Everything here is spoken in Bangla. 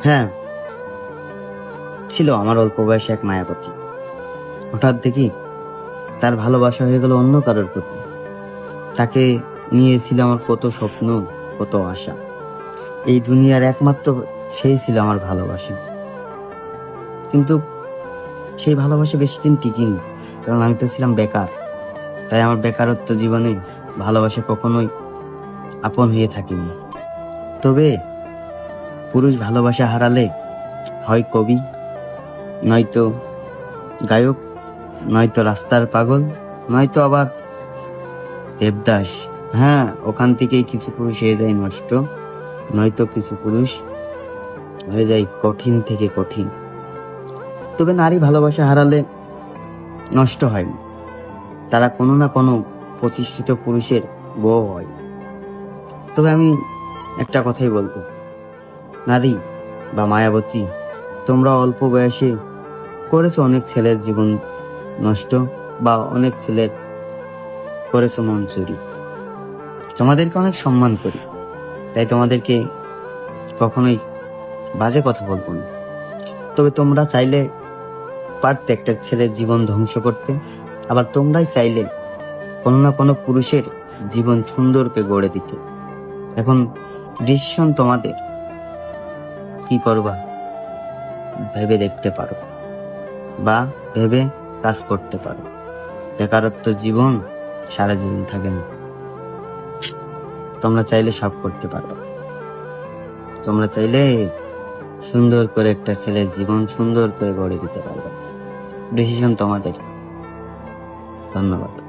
হ্যাঁ, ছিল আমার অল্প বয়সে এক মায়াবতী। হঠাৎ দেখি তার ভালোবাসা হয়ে গেল অন্য কারোর প্রতি। তাকে নিয়ে ছিল আমার কত স্বপ্ন, কত আশা। এই দুনিয়ার একমাত্র সেই ছিল আমার ভালোবাসা। কিন্তু সেই ভালোবাসা বেশি দিন টিকিনি, কারণ আমি তো ছিলাম বেকার। তাই আমার বেকারত্ব জীবনে ভালোবাসা কখনোই আপন হয়ে থাকিনি। তবে পুরুষ ভালোবাসা হারালে হয় কবি, নয়তো গায়ক, নয়তো রাস্তার পাগল, নয়তো আবার দেবদাস। হ্যাঁ, ওখান থেকেই কিছু পুরুষ হয়ে যায় নষ্ট, নয়তো কিছু পুরুষ হয়ে যায় কঠিন থেকে কঠিন। তবে নারী ভালোবাসা হারালে নষ্ট হয়নি, তারা কোনো না কোনো প্রতিষ্ঠিত পুরুষের বউ হয়। তবে আমি একটা কথাই বলবো, নারী বা মায়াবতী, তোমরা অল্প বয়সে করেছো অনেক ছেলের জীবন নষ্ট, বা অনেক ছেলের করেছো মন চুরি। তোমাদেরকে অনেক সম্মান করি, তাই তোমাদেরকে কখনোই বাজে কথা বলবো না। তবে তোমরা চাইলে পারতে একটা ছেলের জীবন ধ্বংস করতে, আবার তোমরাই চাইলে কোনো না কোনো পুরুষের জীবন সুন্দরকে গড়ে দিতে। এখন ডিসিশন তোমাদের, কি করবা ভেবে দেখতে পারো, বা ভেবে কাজ করতে পারো। বেকারত্ব জীবন সারা জীবন থাকে না। তোমরা চাইলে সব করতে পারো। তোমরা চাইলে সুন্দর করে একটা ছেলের জীবন সুন্দর করে গড়ে দিতে পারবে। ডিসিশন তোমাদের। ধন্যবাদ।